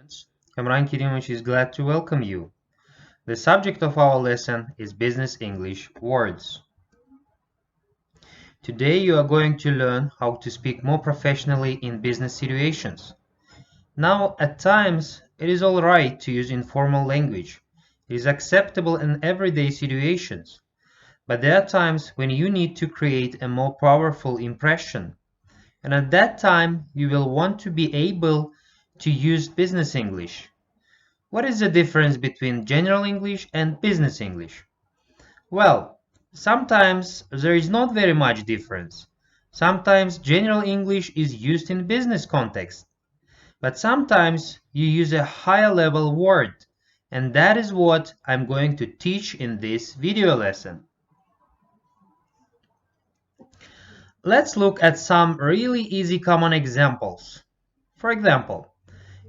students. Kamran Kirimovich is glad to welcome you. The subject of our lesson is Business English words. Today you are going to learn how to speak more professionally in business situations. Now, at times, it is alright to use informal language. It is acceptable in everyday situations. But there are times when you need to create a more powerful impression. And at that time, you will want to be able to use business English. What is the difference between general English and business English? Well, sometimes there is not very much difference. Sometimes general English is used in business context, but sometimes you use a higher level word, and that is what I'm going to teach in this video lesson. Let's look at some really easy common examples. For example,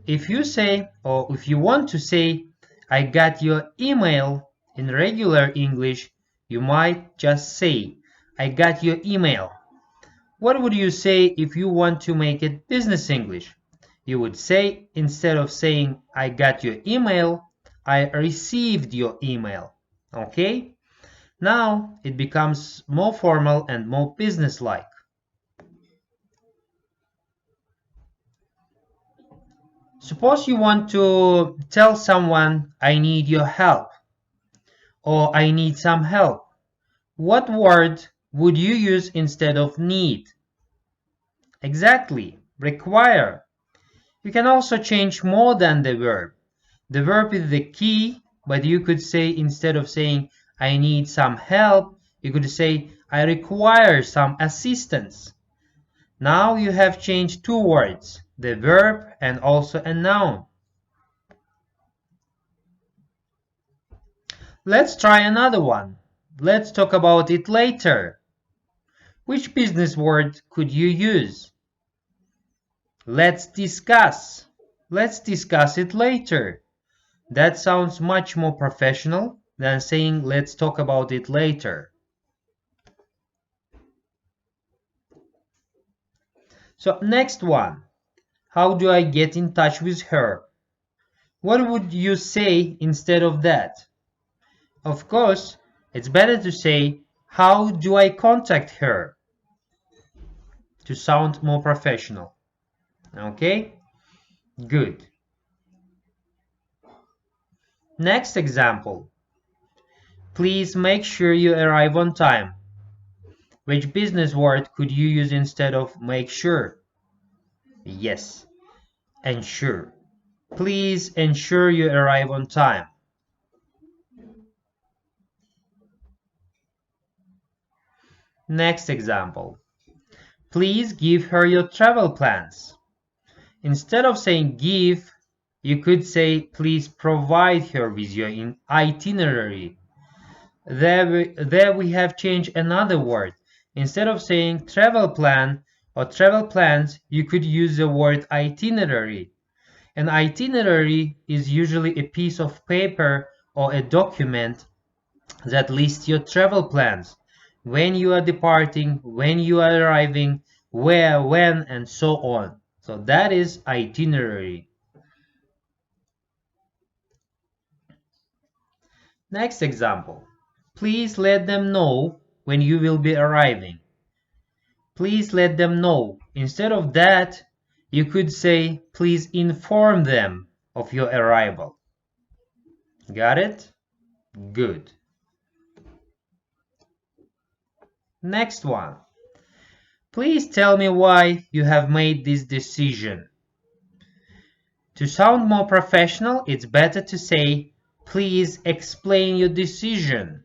if you say, or if you want to say, I got your email in regular English, you might just say, I got your email. What would you say if you want to make it business English? You would say, instead of saying, I got your email, I received your email. Okay? Now it becomes more formal and more business-like. Suppose you want to tell someone, I need your help, or I need some help. What word would you use instead of need? Exactly, require. You can also change more than the verb. The verb is the key, but you could say, instead of saying, I need some help, you could say, I require some assistance. Now you have changed two words, the verb and also a noun. Let's try another one. Let's talk about it later. Which business word could you use? Let's discuss. Let's discuss it later. That sounds much more professional than saying let's talk about it later. So next one. How do I get in touch with her? What would you say instead of that? Of course, it's better to say, how do I contact her? To sound more professional. Okay? Good. Next example. Please make sure you arrive on time. Which business word could you use instead of make sure? Yes, ensure. Please ensure you arrive on time. Next example. Please give her your travel plans. Instead of saying give, you could say please provide her with your itinerary. There we have changed another word. Instead of saying travel plan or travel plans, you could use the word itinerary. An itinerary is usually a piece of paper or a document that lists your travel plans, when you are departing, when you are arriving, where, when, and so on. So that is itinerary. Next example. Please let them know when you will be arriving. Please let them know. Instead of that, you could say, please inform them of your arrival. Got it? Good. Next one. Please tell me why you have made this decision. To sound more professional, it's better to say, please explain your decision.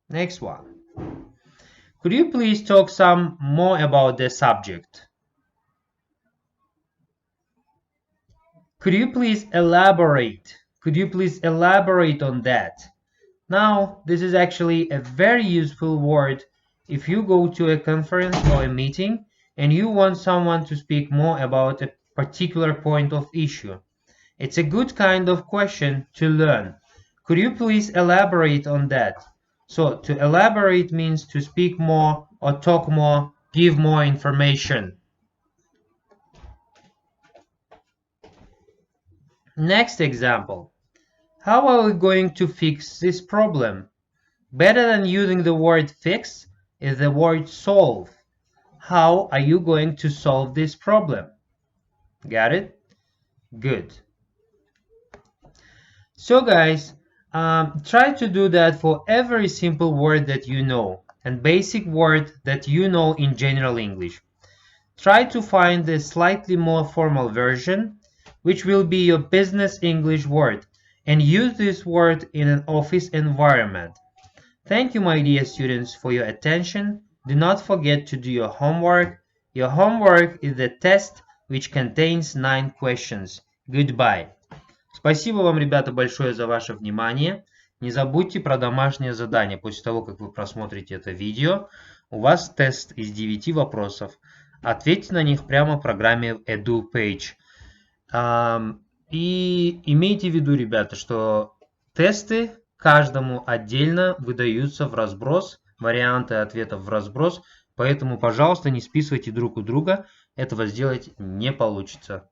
Next one. Could you please talk some more about the subject? Could you please elaborate? Could you please elaborate on that? Now, this is actually a very useful word if you go to a conference or a meeting and you want someone to speak more about a particular point of issue. It's a good kind of question to learn. Could you please elaborate on that? So, to elaborate means to speak more or talk more, give more information. Next example. How are we going to fix this problem? Better than using the word fix is the word solve. How are you going to solve this problem? Got it? Good. So guys, try to do that for every simple word that you know and basic word that you know in general English. Try to find the slightly more formal version, which will be your business English word, and use this word in an office environment. Thank you, my dear students, for your attention. Do not forget to do your homework. Your homework is the test which contains 9 questions. Goodbye. Спасибо вам, ребята, большое за ваше внимание. Не забудьте про домашнее задание. После того, как вы просмотрите это видео, у вас тест из 9 вопросов. Ответьте на них прямо в программе EduPage. И имейте в виду, ребята, что тесты каждому отдельно выдаются в разброс, варианты ответов в разброс, поэтому, пожалуйста, не списывайте друг у друга, этого сделать не получится.